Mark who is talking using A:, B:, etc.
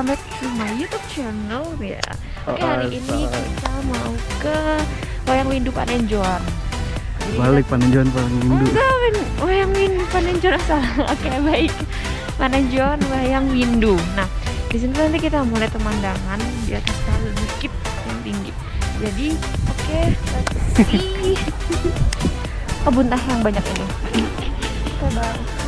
A: welcome back to my YouTube channel ya. Oke, hari ini kita mau ke Wayang Windu Panenjoan.
B: Balik Panenjoan Windu.
A: Enggak, Wayang Windu Panenjoan salah. Oke, baik. Panenjoan Wayang Windu. Nah, di sini nanti kita mulai pemandangan di atas bukit yang tinggi. Jadi, oke, let's see. Kebun teh yang banyak ini. Oke, bye.